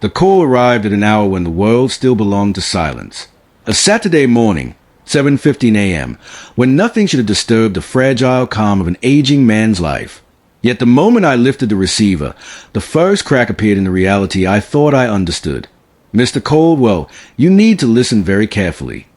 The call arrived at an hour when the world still belonged to silence. A Saturday morning, 7:15 a.m., when nothing should have disturbed the fragile calm of an aging man's life. Yet the moment I lifted the receiver, the first crack appeared in the reality I thought I understood. "Mr. Caldwell, you need to listen very carefully."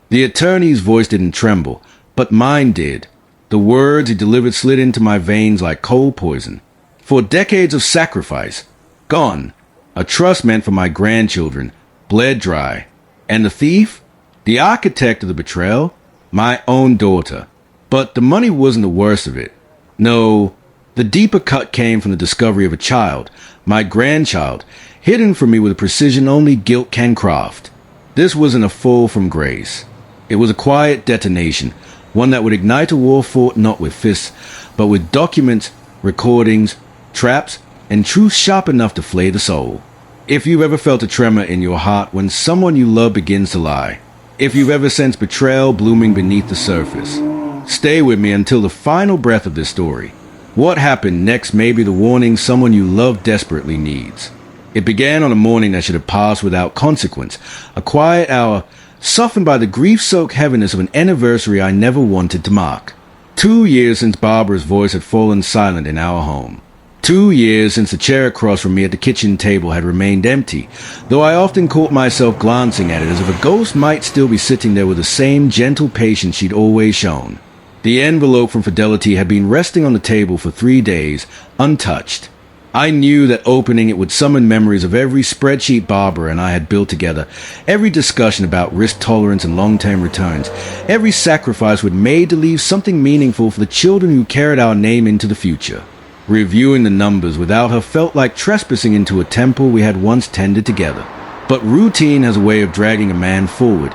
The attorney's voice didn't tremble, but mine did. The words he delivered slid into my veins like cold poison. For decades of sacrifice, gone. A trust meant for my grandchildren, bled dry. And the thief? The architect of the betrayal? My own daughter. But the money wasn't the worst of it. No, the deeper cut came from the discovery of a child, my grandchild, hidden from me with a precision only guilt can craft. This wasn't a fall from grace. It was a quiet detonation, one that would ignite a war fought not with fists, but with documents, recordings, traps, and truth sharp enough to flay the soul. If you've ever felt a tremor in your heart when someone you love begins to lie, if you've ever sensed betrayal blooming beneath the surface, stay with me until the final breath of this story. What happened next may be the warning someone you love desperately needs. It began on a morning that should have passed without consequence, a quiet hour softened by the grief-soaked heaviness of an anniversary I never wanted to mark. 2 years since Barbara's voice had fallen silent in our home. 2 years since the chair across from me at the kitchen table had remained empty, though I often caught myself glancing at it as if a ghost might still be sitting there with the same gentle patience she'd always shown. The envelope from Fidelity had been resting on the table for 3 days, untouched. I knew that opening it would summon memories of every spreadsheet Barbara and I had built together, every discussion about risk tolerance and long-term returns, every sacrifice we'd made to leave something meaningful for the children who carried our name into the future. Reviewing the numbers without her felt like trespassing into a temple we had once tended together. But routine has a way of dragging a man forward,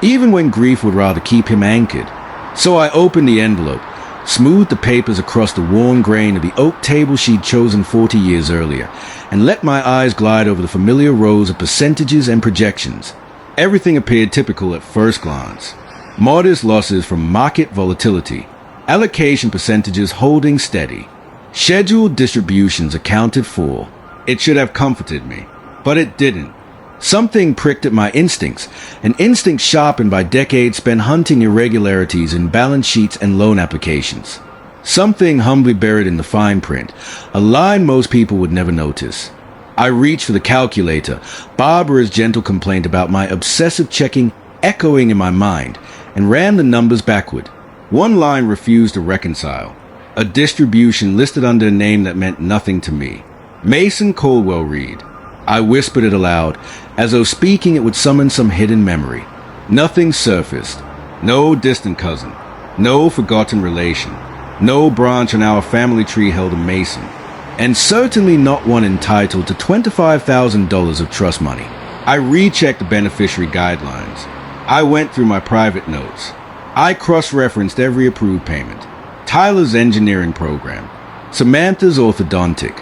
even when grief would rather keep him anchored. So I opened the envelope, smoothed the papers across the worn grain of the oak table she'd chosen 40 years earlier, and let my eyes glide over the familiar rows of percentages and projections. Everything appeared typical at first glance. Modest losses from market volatility, allocation percentages holding steady, scheduled distributions accounted for. It should have comforted me, but it didn't. Something pricked at my instincts, an instinct sharpened by decades spent hunting irregularities in balance sheets and loan applications. Something humbly buried in the fine print, a line most people would never notice. I reached for the calculator, Barbara's gentle complaint about my obsessive checking echoing in my mind, and ran the numbers backward. One line refused to reconcile. A distribution listed under a name that meant nothing to me. Mason Caldwell Reed. I whispered it aloud, as though speaking it would summon some hidden memory. Nothing surfaced. No distant cousin. No forgotten relation. No branch on our family tree held a Mason. And certainly not one entitled to $25,000 of trust money. I rechecked the beneficiary guidelines. I went through my private notes. I cross-referenced every approved payment. Tyler's engineering program. Samantha's orthodontic.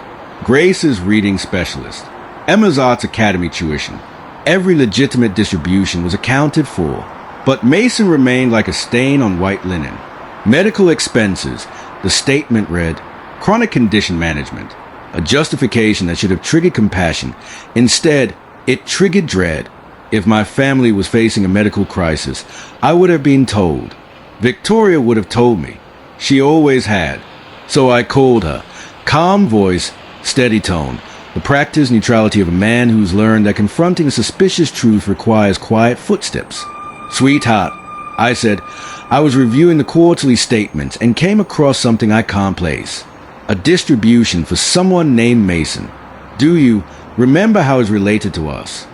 Grace's reading specialist. Emma's Arts Academy tuition. Every legitimate distribution was accounted for, but Mason remained like a stain on white linen. Medical expenses, the statement read, chronic condition management, a justification that should have triggered compassion. Instead, it triggered dread. If my family was facing a medical crisis, I would have been told. Victoria would have told me. She always had. So I called her. Calm voice, steady tone. The practiced neutrality of a man who's learned that confronting a suspicious truth requires quiet footsteps. "Sweetheart," I said, I was reviewing the quarterly statements and came across something I can't place. A distribution for someone named Mason. Do you remember how it's related to us?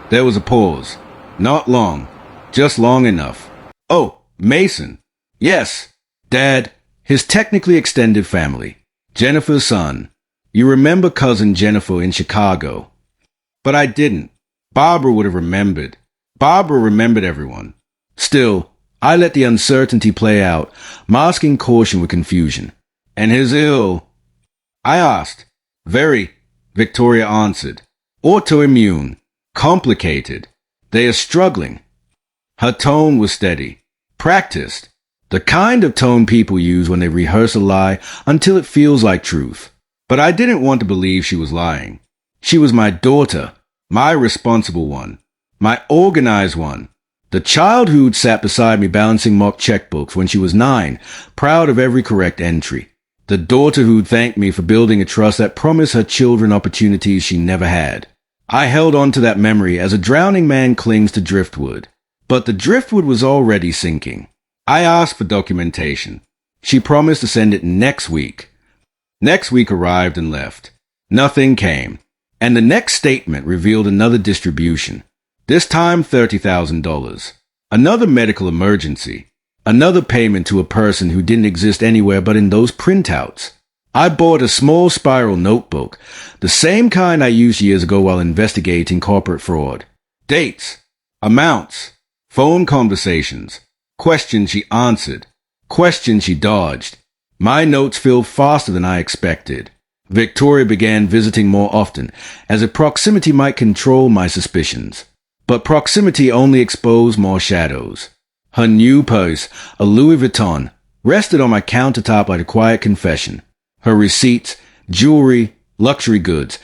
There was a pause. Not long. Just long enough. "Oh, Mason. Yes. Dad, his technically extended family. Jennifer's son. You remember cousin Jennifer in Chicago." But I didn't. Barbara would have remembered. Barbara remembered everyone. Still, I let the uncertainty play out, masking caution with confusion. "And his ill?" I asked. "Very," Victoria answered. "Autoimmune. Complicated. They are struggling." Her tone was steady. Practiced. The kind of tone people use when they rehearse a lie until it feels like truth. But I didn't want to believe she was lying. She was my daughter, my responsible one, my organized one. The child who'd sat beside me balancing mock checkbooks when she was 9, proud of every correct entry. The daughter who'd thanked me for building a trust that promised her children opportunities she never had. I held on to that memory as a drowning man clings to driftwood. But the driftwood was already sinking. I asked for documentation. She promised to send it next week. Next week arrived and left. Nothing came. And the next statement revealed another distribution. This time $30,000. Another medical emergency. Another payment to a person who didn't exist anywhere but in those printouts. I bought a small spiral notebook, the same kind I used years ago while investigating corporate fraud. Dates, amounts, phone conversations, questions she answered, questions she dodged. My notes filled faster than I expected. Victoria began visiting more often, as if proximity might control my suspicions. But proximity only exposed more shadows. Her new purse, a Louis Vuitton, rested on my countertop like a quiet confession. Her receipts, jewelry, luxury goods,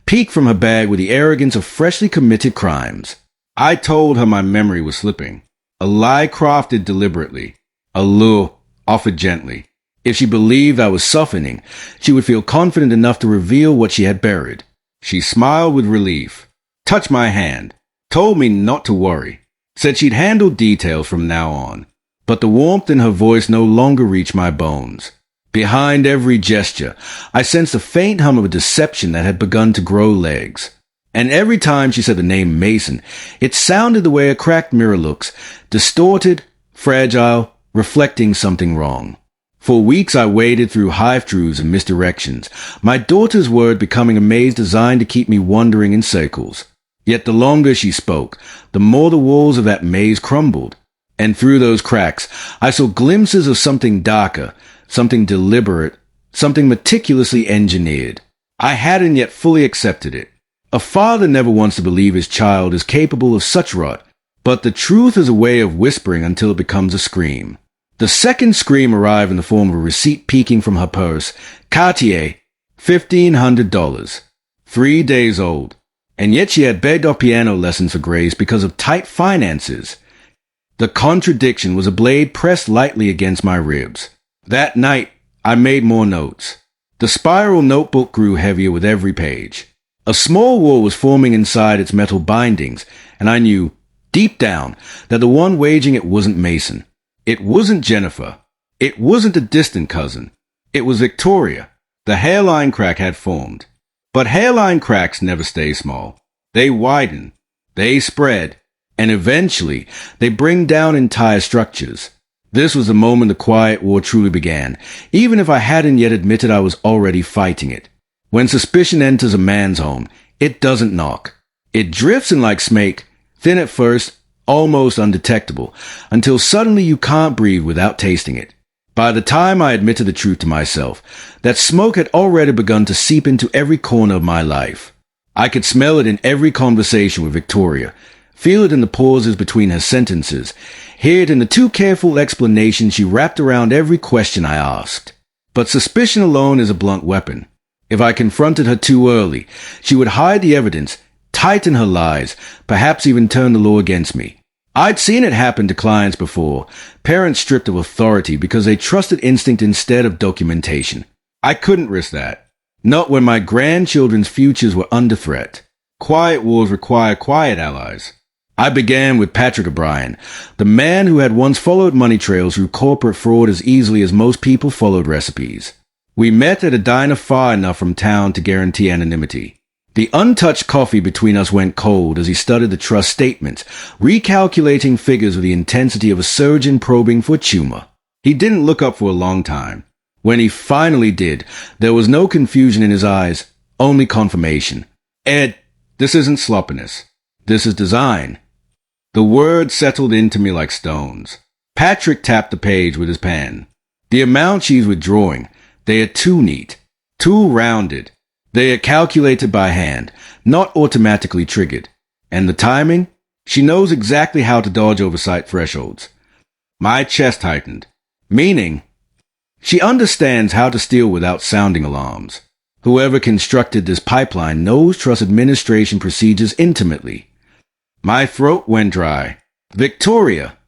peeked from her bag with the arrogance of freshly committed crimes. I told her my memory was slipping. A lie crafted deliberately. A lure offered gently. If she believed I was softening, she would feel confident enough to reveal what she had buried. She smiled with relief, touched my hand, told me not to worry, said she'd handle details from now on. But the warmth in her voice no longer reached my bones. Behind every gesture, I sensed a faint hum of a deception that had begun to grow legs. And every time she said the name Mason, it sounded the way a cracked mirror looks, distorted, fragile, reflecting something wrong. For weeks I waded through hive-truths and misdirections, my daughter's word becoming a maze designed to keep me wandering in circles. Yet the longer she spoke, the more the walls of that maze crumbled. And through those cracks, I saw glimpses of something darker, something deliberate, something meticulously engineered. I hadn't yet fully accepted it. A father never wants to believe his child is capable of such rot, but the truth is a way of whispering until it becomes a scream. The second scream arrived in the form of a receipt peeking from her purse. Cartier, $1,500. 3 days old. And yet she had begged off piano lessons for Grace because of tight finances. The contradiction was a blade pressed lightly against my ribs. That night, I made more notes. The spiral notebook grew heavier with every page. A small war was forming inside its metal bindings, and I knew, deep down, that the one waging it wasn't Mason. It wasn't Jennifer. It wasn't a distant cousin. It was Victoria. The hairline crack had formed. But hairline cracks never stay small. They widen. They spread. And eventually, they bring down entire structures. This was the moment the quiet war truly began, even if I hadn't yet admitted I was already fighting it. When suspicion enters a man's home, it doesn't knock. It drifts in like smoke, thin at first, almost undetectable, until suddenly you can't breathe without tasting it. By the time I admitted the truth to myself, that smoke had already begun to seep into every corner of my life. I could smell it in every conversation with Victoria, feel it in the pauses between her sentences, hear it in the too careful explanations she wrapped around every question I asked. But suspicion alone is a blunt weapon. If I confronted her too early, she would hide the evidence, tighten her lies, perhaps even turn the law against me. I'd seen it happen to clients before, parents stripped of authority because they trusted instinct instead of documentation. I couldn't risk that. Not when my grandchildren's futures were under threat. Quiet wars require quiet allies. I began with Patrick O'Brien, the man who had once followed money trails through corporate fraud as easily as most people followed recipes. We met at a diner far enough from town to guarantee anonymity. The untouched coffee between us went cold as he studied the trust statements, recalculating figures with the intensity of a surgeon probing for a tumor. He didn't look up for a long time. When he finally did, there was no confusion in his eyes, only confirmation. Ed, this isn't sloppiness. This is design. The words settled into me like stones. Patrick tapped the page with his pen. The amount she's withdrawing, they are too neat, too rounded. They are calculated by hand, not automatically triggered. And the timing? She knows exactly how to dodge oversight thresholds. My chest tightened. Meaning, she understands how to steal without sounding alarms. Whoever constructed this pipeline knows trust administration procedures intimately. My throat went dry. Victoria!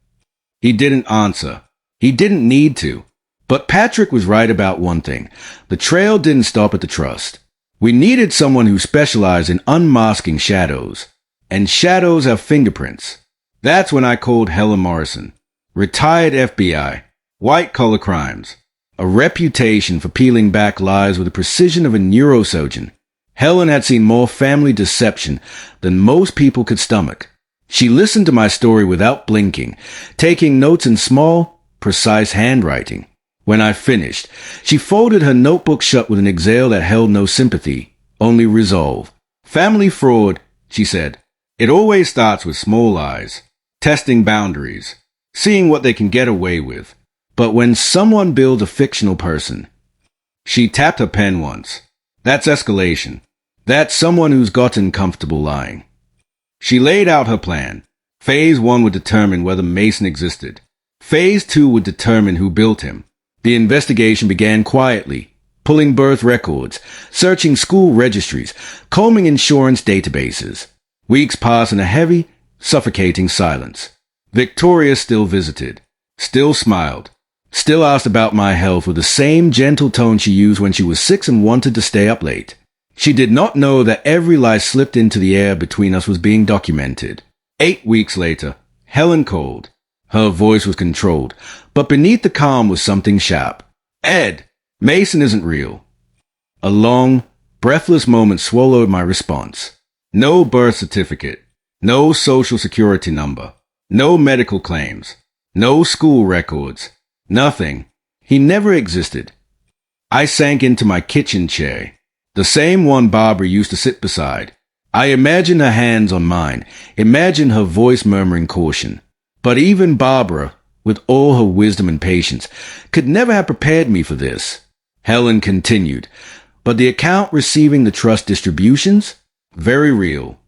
He didn't answer. He didn't need to. But Patrick was right about one thing. The trail didn't stop at the trust. We needed someone who specialized in unmasking shadows. And shadows have fingerprints. That's when I called Helen Morrison. Retired FBI. White-collar crimes. A reputation for peeling back lies with the precision of a neurosurgeon. Helen had seen more family deception than most people could stomach. She listened to my story without blinking, taking notes in small, precise handwriting. When I finished, she folded her notebook shut with an exhale that held no sympathy, only resolve. Family fraud, she said. It always starts with small lies, testing boundaries, seeing what they can get away with. But when someone builds a fictional person, she tapped her pen once. That's escalation. That's someone who's gotten comfortable lying. She laid out her plan. Phase 1 would determine whether Mason existed. Phase 2 would determine who built him. The investigation began quietly, pulling birth records, searching school registries, combing insurance databases. Weeks passed in a heavy, suffocating silence. Victoria still visited, still smiled, still asked about my health with the same gentle tone she used when she was 6 and wanted to stay up late. She did not know that every lie slipped into the air between us was being documented. 8 weeks later, Helen called. Her voice was controlled, but beneath the calm was something sharp. Ed, Mason isn't real. A long, breathless moment swallowed my response. No birth certificate, no social security number, no medical claims, no school records, nothing. He never existed. I sank into my kitchen chair, the same one Barbara used to sit beside. I imagined her hands on mine, imagined her voice murmuring caution. But even Barbara, with all her wisdom and patience, could never have prepared me for this. Helen continued, but the account receiving the trust distributions? Very real.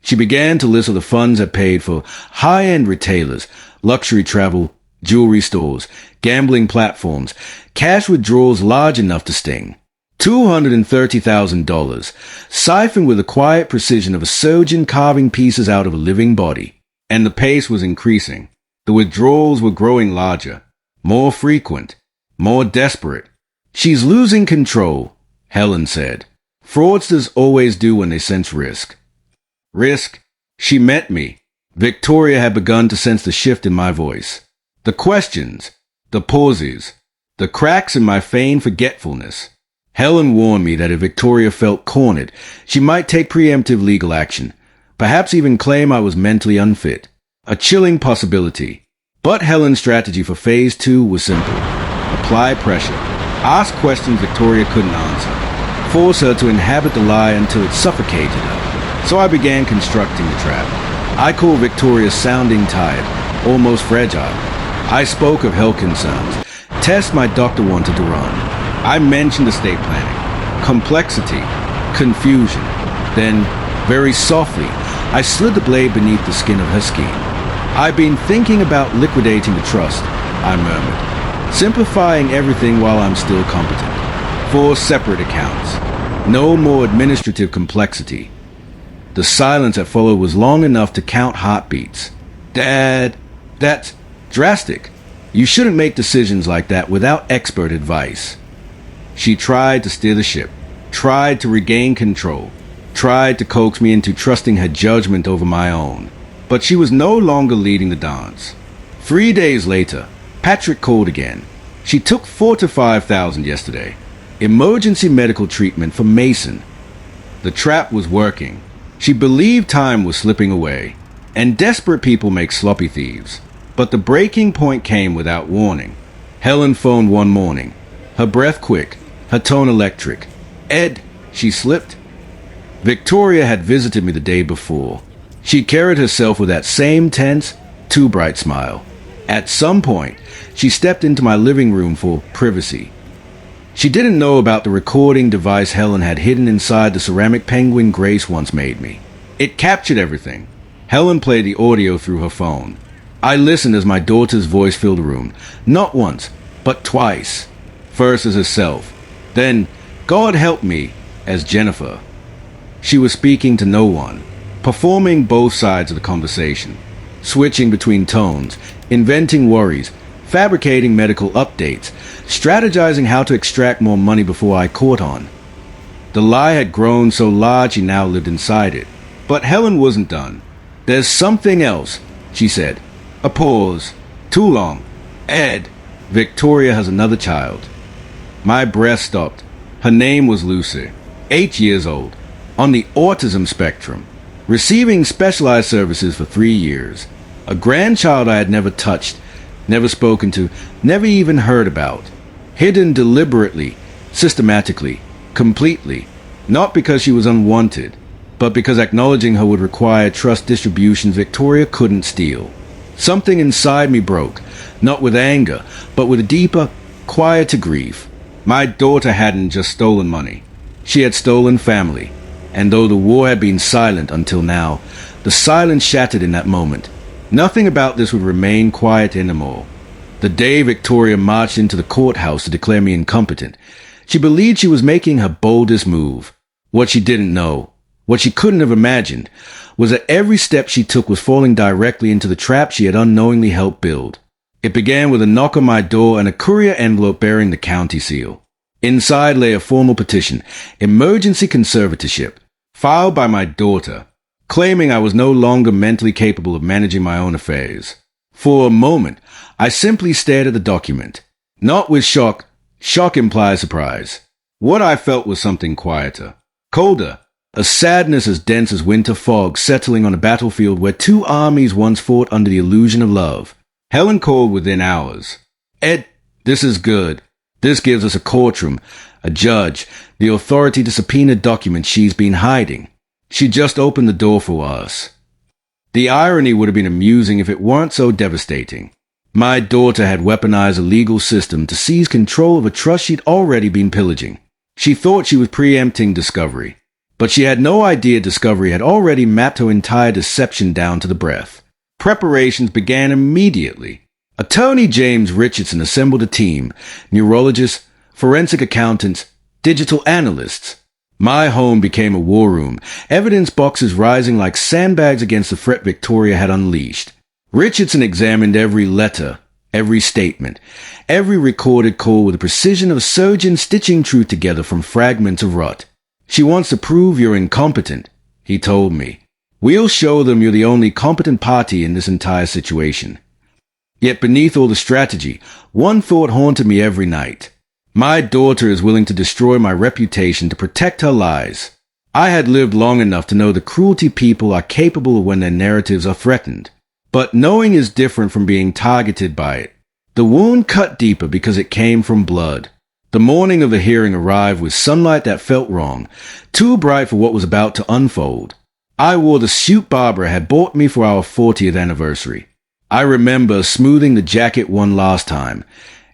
She began to list the funds that paid for high-end retailers, luxury travel, jewelry stores, gambling platforms, cash withdrawals large enough to sting. $230,000, siphoned with the quiet precision of a surgeon carving pieces out of a living body. And the pace was increasing. The withdrawals were growing larger, more frequent, more desperate. She's losing control, Helen said. Fraudsters always do when they sense risk. Risk? She meant me. Victoria had begun to sense the shift in my voice. The questions, the pauses, the cracks in my feigned forgetfulness. Helen warned me that if Victoria felt cornered, she might take preemptive legal action, perhaps even claim I was mentally unfit. A chilling possibility. But Helen's strategy for Phase 2 was simple. Apply pressure. Ask questions Victoria couldn't answer. Force her to inhabit the lie until it suffocated her. So I began constructing the trap. I called Victoria sounding tired, almost fragile. I spoke of health concerns, tests my doctor wanted to run. I mentioned estate planning, complexity, confusion. Then, very softly, I slid the blade beneath the skin of her scheme. I've been thinking about liquidating the trust, I murmured, simplifying everything while I'm still competent. 4 separate accounts. No more administrative complexity. The silence that followed was long enough to count heartbeats. Dad, that's drastic. You shouldn't make decisions like that without expert advice. She tried to steer the ship, tried to regain control, tried to coax me into trusting her judgment over my own. But she was no longer leading the dance. 3 days later, Patrick called again. She took $4,000 to $5,000 yesterday. Emergency medical treatment for Mason. The trap was working. She believed time was slipping away. And desperate people make sloppy thieves. But the breaking point came without warning. Helen phoned one morning. Her breath quick, her tone electric. Ed, she slipped. Victoria had visited me the day before. She carried herself with that same tense, too bright smile. At some point, she stepped into my living room for privacy. She didn't know about the recording device Helen had hidden inside the ceramic penguin Grace once made me. It captured everything. Helen played the audio through her phone. I listened as my daughter's voice filled the room, not once, but twice. First as herself, then God help me, as Jennifer. She was speaking to no one, performing both sides of the conversation, switching between tones, inventing worries, fabricating medical updates, strategizing how to extract more money before I caught on. The lie had grown so large he now lived inside it. But Helen wasn't done. "There's something else," she said. A pause. "Too long. Ed, Victoria has another child." My breath stopped. Her name was Lucy, 8 years old, on the autism spectrum, receiving specialized services for 3 years. A grandchild I had never touched, never spoken to, never even heard about. Hidden deliberately, systematically, completely, not because she was unwanted, but because acknowledging her would require trust distributions Victoria couldn't steal. Something inside me broke, not with anger, but with a deeper, quieter grief. My daughter hadn't just stolen money. She had stolen family. And though the war had been silent until now, the silence shattered in that moment. Nothing about this would remain quiet anymore. The day Victoria marched into the courthouse to declare me incompetent, she believed she was making her boldest move. What she didn't know, what she couldn't have imagined, was that every step she took was falling directly into the trap she had unknowingly helped build. It began with a knock on my door and a courier envelope bearing the county seal. Inside lay a formal petition, emergency conservatorship, filed by my daughter, claiming I was no longer mentally capable of managing my own affairs. For a moment, I simply stared at the document. Not with shock. Shock implies surprise. What I felt was something quieter, colder, a sadness as dense as winter fog settling on a battlefield where two armies once fought under the illusion of love. Helen called within hours. "Ed, this is good. This gives us a courtroom, a judge, the authority to subpoena documents she's been hiding. She just opened the door for us." The irony would have been amusing if it weren't so devastating. My daughter had weaponized a legal system to seize control of a trust she'd already been pillaging. She thought she was preempting discovery, but she had no idea discovery had already mapped her entire deception down to the breath. Preparations began immediately. Attorney James Richardson assembled a team, neurologists, forensic accountants, digital analysts. My home became a war room, evidence boxes rising like sandbags against the threat Victoria had unleashed. Richardson examined every letter, every statement, every recorded call with the precision of a surgeon stitching truth together from fragments of rot. "She wants to prove you're incompetent," he told me. "We'll show them you're the only competent party in this entire situation." Yet beneath all the strategy, one thought haunted me every night. My daughter is willing to destroy my reputation to protect her lies. I had lived long enough to know the cruelty people are capable of when their narratives are threatened. But knowing is different from being targeted by it. The wound cut deeper because it came from blood. The morning of the hearing arrived with sunlight that felt wrong, too bright for what was about to unfold. I wore the suit Barbara had bought me for our 40th anniversary. I remember smoothing the jacket one last time,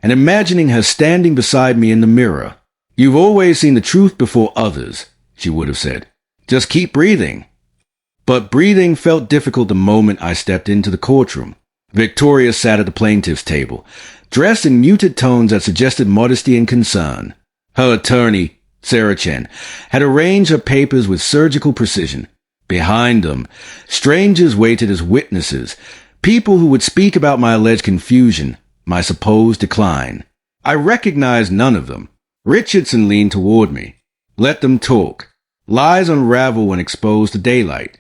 and imagining her standing beside me in the mirror. "You've always seen the truth before others," she would have said. "Just keep breathing." But breathing felt difficult the moment I stepped into the courtroom. Victoria sat at the plaintiff's table, dressed in muted tones that suggested modesty and concern. Her attorney, Sarah Chen, had arranged her papers with surgical precision. Behind them, strangers waited as witnesses, people who would speak about my alleged confusion, my supposed decline. I recognized none of them. Richardson leaned toward me. Let them talk. Lies unravel when exposed to daylight.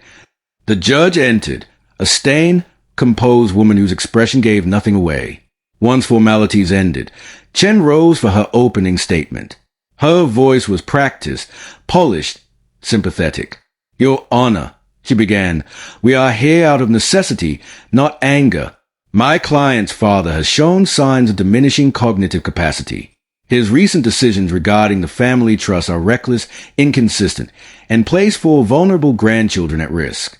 The judge entered, a stained, composed woman whose expression gave nothing away. Once formalities ended, Chen rose for her opening statement. Her voice was practiced, polished, sympathetic. "Your Honor," she began, "we are here out of necessity, not anger. My client's father has shown signs of diminishing cognitive capacity. His recent decisions regarding the family trust are reckless, inconsistent, and place 4 vulnerable grandchildren at risk."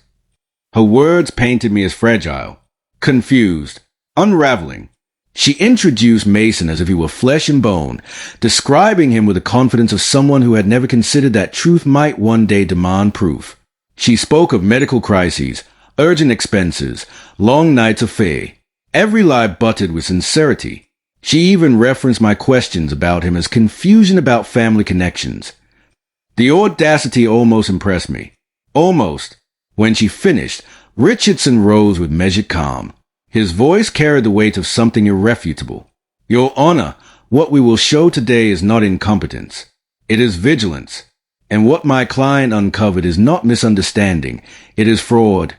Her words painted me as fragile, confused, unraveling. She introduced Mason as if he were flesh and bone, describing him with the confidence of someone who had never considered that truth might one day demand proof. She spoke of medical crises, urgent expenses, long nights of fear. Every lie buttered with sincerity. She even referenced my questions about him as confusion about family connections. The audacity almost impressed me. Almost. When she finished, Richardson rose with measured calm. His voice carried the weight of something irrefutable. Your Honor, what we will show today is not incompetence. It is vigilance. And what my client uncovered is not misunderstanding. It is fraud.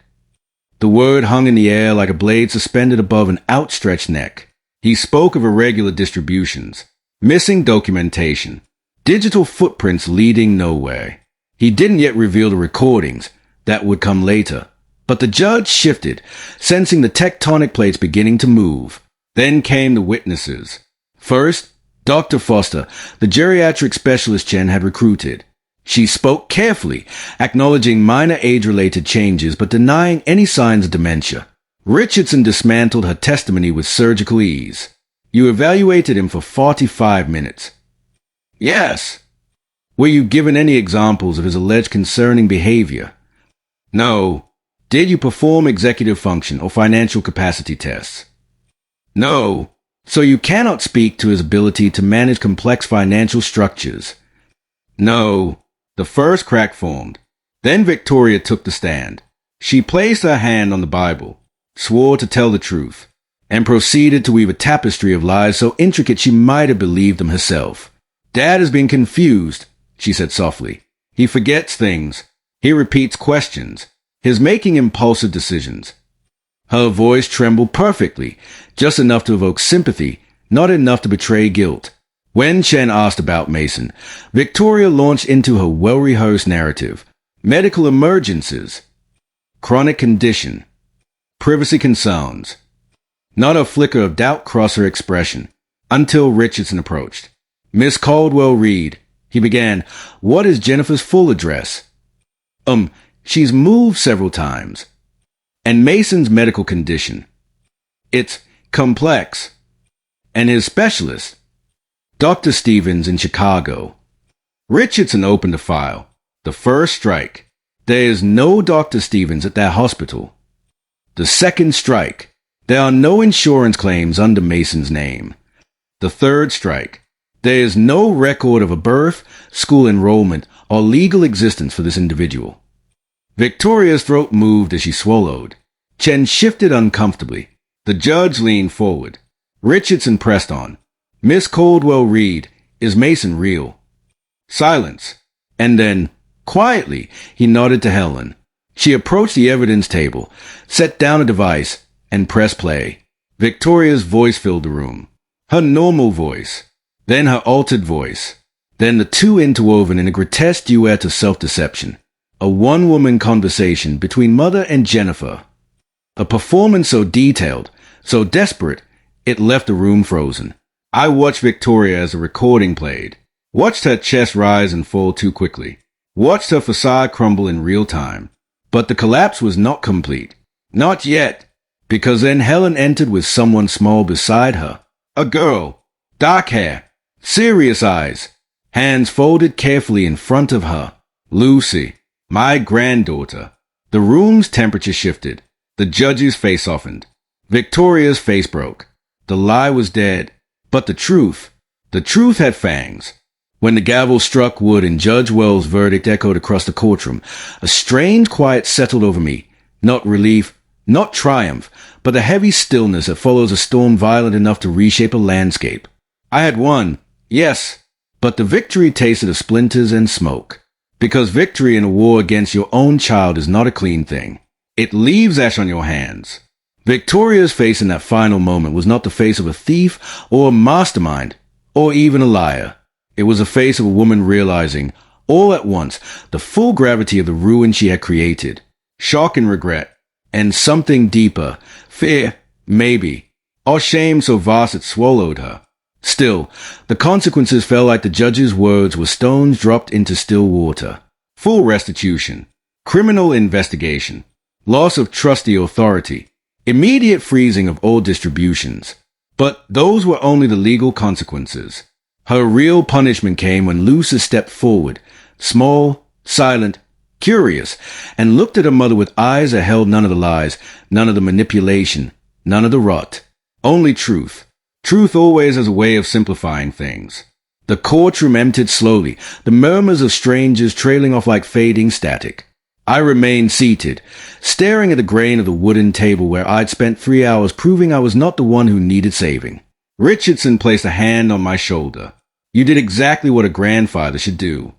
The word hung in the air like a blade suspended above an outstretched neck. He spoke of irregular distributions, missing documentation, digital footprints leading nowhere. He didn't yet reveal the recordings. That would come later. But the judge shifted, sensing the tectonic plates beginning to move. Then came the witnesses. First, Dr. Foster, the geriatric specialist Chen had recruited. She spoke carefully, acknowledging minor age-related changes but denying any signs of dementia. Richardson dismantled her testimony with surgical ease. You evaluated him for 45 minutes. Yes. Were you given any examples of his alleged concerning behavior? No. Did you perform executive function or financial capacity tests? No. So you cannot speak to his ability to manage complex financial structures? No. The first crack formed. Then Victoria took the stand. She placed her hand on the Bible, swore to tell the truth, and proceeded to weave a tapestry of lies so intricate she might have believed them herself. Dad has been confused, she said softly. He forgets things. He repeats questions. He's making impulsive decisions. Her voice trembled perfectly, just enough to evoke sympathy, not enough to betray guilt. When Chen asked about Mason, Victoria launched into her well-rehearsed narrative. Medical emergencies, chronic condition, privacy concerns. Not a flicker of doubt crossed her expression, until Richardson approached. Miss Caldwell Reed, he began, what is Jennifer's full address? She's moved several times. And Mason's medical condition. It's complex. And his specialist, Dr. Stevens in Chicago. Richardson opened the file. The first strike. There is no Dr. Stevens at that hospital. The second strike. There are no insurance claims under Mason's name. The third strike. There is no record of a birth, school enrollment, or legal existence for this individual. Victoria's throat moved as she swallowed. Chen shifted uncomfortably. The judge leaned forward. Richardson pressed on. Miss Caldwell Reed, is Mason real? Silence. And then, quietly, he nodded to Helen. She approached the evidence table, set down a device, and pressed play. Victoria's voice filled the room. Her normal voice. Then her altered voice. Then the two interwoven in a grotesque duet of self-deception. A one-woman conversation between Mother and Jennifer. A performance so detailed, so desperate, it left the room frozen. I watched Victoria as the recording played. Watched her chest rise and fall too quickly. Watched her facade crumble in real time. But the collapse was not complete. Not yet. Because then Helen entered with someone small beside her. A girl. Dark hair. Serious eyes. Hands folded carefully in front of her. Lucy. My granddaughter. The room's temperature shifted. The judge's face softened. Victoria's face broke. The lie was dead. But the truth had fangs. When the gavel struck wood and Judge Wells' verdict echoed across the courtroom, a strange quiet settled over me. Not relief, not triumph, but the heavy stillness that follows a storm violent enough to reshape a landscape. I had won, yes, but the victory tasted of splinters and smoke. Because victory in a war against your own child is not a clean thing. It leaves ash on your hands. Victoria's face in that final moment was not the face of a thief or a mastermind or even a liar. It was the face of a woman realizing, all at once, the full gravity of the ruin she had created. Shock and regret, and something deeper, fear, maybe, or shame so vast it swallowed her. Still, the consequences felt like the judge's words were stones dropped into still water. Full restitution, criminal investigation, loss of trusty authority, immediate freezing of all distributions. But those were only the legal consequences. Her real punishment came when Lucy stepped forward, small, silent, curious, and looked at her mother with eyes that held none of the lies, none of the manipulation, none of the rot. Only truth. Truth always has a way of simplifying things. The courtroom emptied slowly, the murmurs of strangers trailing off like fading static. I remained seated, staring at the grain of the wooden table where I'd spent 3 hours proving I was not the one who needed saving. Richardson placed a hand on my shoulder. You did exactly what a grandfather should do.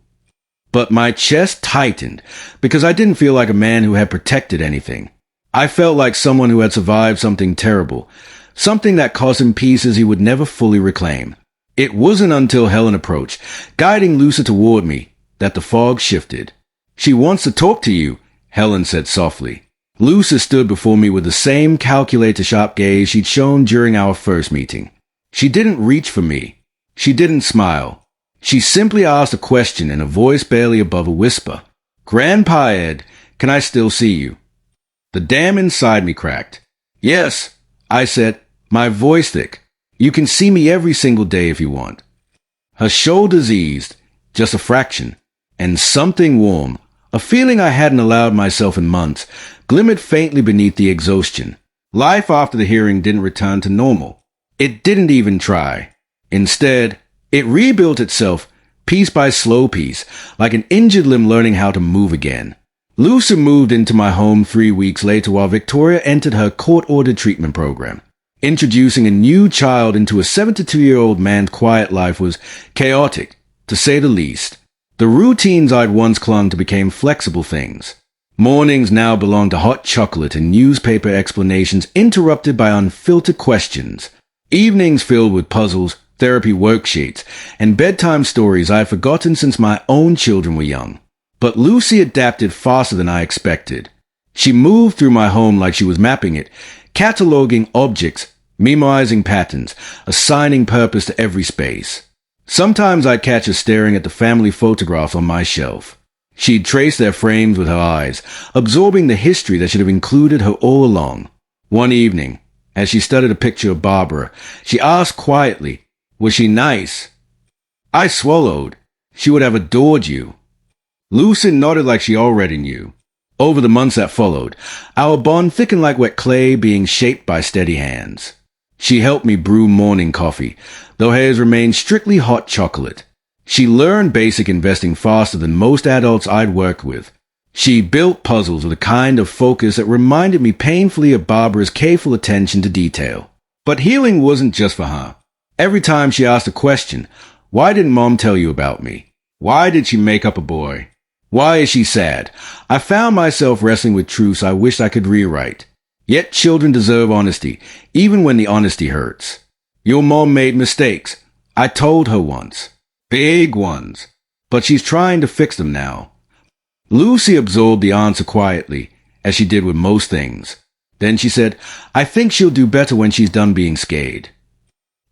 But my chest tightened because I didn't feel like a man who had protected anything. I felt like someone who had survived something terrible, something that cost him pieces he would never fully reclaim. It wasn't until Helen approached, guiding Lucy toward me, that the fog shifted. She wants to talk to you, Helen said softly. Lucy stood before me with the same calculator-sharp gaze she'd shown during our first meeting. She didn't reach for me. She didn't smile. She simply asked a question in a voice barely above a whisper. Grandpa Ed, can I still see you? The dam inside me cracked. Yes, I said, my voice thick. You can see me every single day if you want. Her shoulders eased, just a fraction, and something warm, a feeling I hadn't allowed myself in months, glimmered faintly beneath the exhaustion. Life after the hearing didn't return to normal. It didn't even try. Instead, it rebuilt itself, piece by slow piece, like an injured limb learning how to move again. Lucy moved into my home 3 weeks later while Victoria entered her court-ordered treatment program. Introducing a new child into a 72-year-old man's quiet life was chaotic, to say the least. The routines I'd once clung to became flexible things. Mornings now belonged to hot chocolate and newspaper explanations interrupted by unfiltered questions. Evenings filled with puzzles, therapy worksheets, and bedtime stories I had forgotten since my own children were young. But Lucy adapted faster than I expected. She moved through my home like she was mapping it, cataloging objects, memorizing patterns, assigning purpose to every space. Sometimes I'd catch her staring at the family photographs on my shelf. She'd trace their frames with her eyes, absorbing the history that should have included her all along. One evening, as she studied a picture of Barbara, she asked quietly, was she nice? I swallowed. She would have adored you. Lucy nodded like she already knew. Over the months that followed, our bond thickened like wet clay being shaped by steady hands. She helped me brew morning coffee, though hers remained strictly hot chocolate. She learned basic investing faster than most adults I'd worked with. She built puzzles with a kind of focus that reminded me painfully of Barbara's careful attention to detail. But healing wasn't just for her. Every time she asked a question, why didn't Mom tell you about me? Why did she make up a boy? Why is she sad? I found myself wrestling with truths I wished I could rewrite. Yet children deserve honesty, even when the honesty hurts. Your mom made mistakes. I told her once. Big ones. But she's trying to fix them now. Lucy absorbed the answer quietly, as she did with most things. Then she said, I think she'll do better when she's done being scared.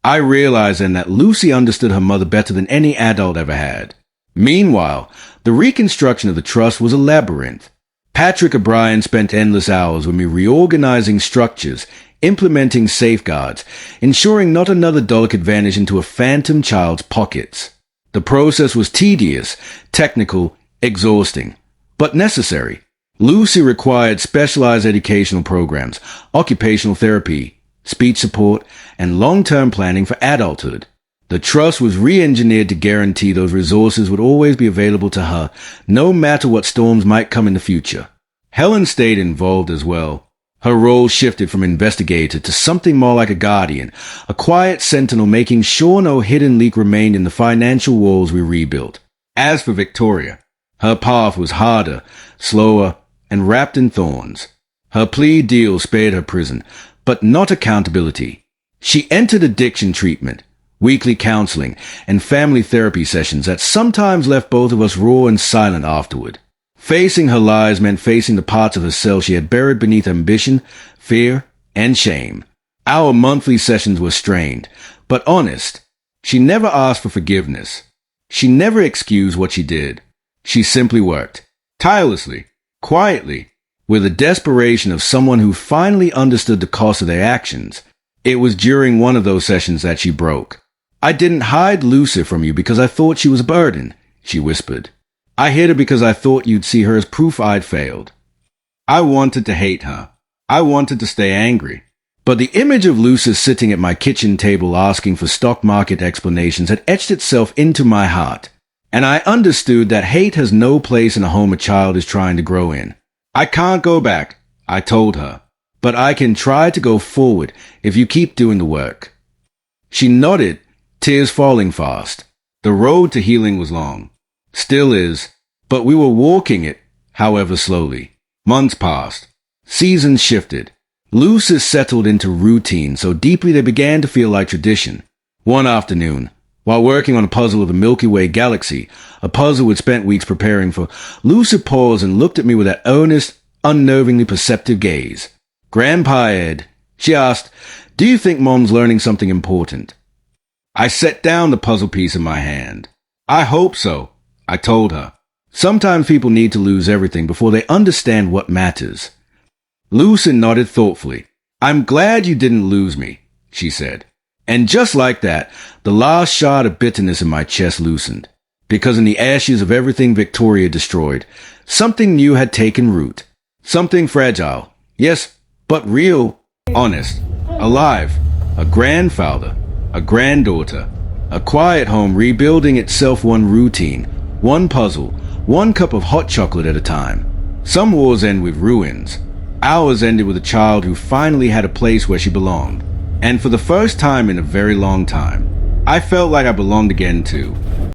I realized then that Lucy understood her mother better than any adult ever had. Meanwhile, the reconstruction of the trust was a labyrinth. Patrick O'Brien spent endless hours with me reorganizing structures, implementing safeguards, ensuring not another dollar could vanish into a phantom child's pockets. The process was tedious, technical, exhausting, but necessary. Lucy required specialized educational programs, occupational therapy, speech support, and long-term planning for adulthood. The trust was re-engineered to guarantee those resources would always be available to her, no matter what storms might come in the future. Helen stayed involved as well. Her role shifted from investigator to something more like a guardian, a quiet sentinel making sure no hidden leak remained in the financial walls we rebuilt. As for Victoria, her path was harder, slower, and wrapped in thorns. Her plea deal spared her prison, but not accountability. She entered addiction treatment, weekly counseling, and family therapy sessions that sometimes left both of us raw and silent afterward. Facing her lies meant facing the parts of herself she had buried beneath ambition, fear, and shame. Our monthly sessions were strained, but honest. She never asked for forgiveness. She never excused what she did. She simply worked, tirelessly, quietly, with the desperation of someone who finally understood the cost of their actions. It was during one of those sessions that she broke. I didn't hide Lucy from you because I thought she was a burden, she whispered. I hid her because I thought you'd see her as proof I'd failed. I wanted to hate her. I wanted to stay angry. But the image of Lucy sitting at my kitchen table asking for stock market explanations had etched itself into my heart, and I understood that hate has no place in a home a child is trying to grow in. I can't go back, I told her, but I can try to go forward if you keep doing the work. She nodded, tears falling fast. The road to healing was long. Still is, but we were walking it, however slowly. Months passed. Seasons shifted. Lucy settled into routine so deeply they began to feel like tradition. One afternoon, while working on a puzzle of the Milky Way galaxy, a puzzle we'd spent weeks preparing for, Lucy paused and looked at me with that earnest, unnervingly perceptive gaze. "Grandpa Ed," she asked, "do you think Mom's learning something important?" I set down the puzzle piece in my hand. "I hope so," I told her. "Sometimes people need to lose everything before they understand what matters." Lucy nodded thoughtfully. "I'm glad you didn't lose me," she said. And just like that, the last shard of bitterness in my chest loosened. Because in the ashes of everything Victoria destroyed, something new had taken root. Something fragile. Yes, but real. Honest. Alive. A grandfather. A granddaughter. A quiet home rebuilding itself, one routine. One puzzle. One cup of hot chocolate at a time. Some wars end with ruins. Ours ended with a child who finally had a place where she belonged. And for the first time in a very long time, I felt like I belonged again too.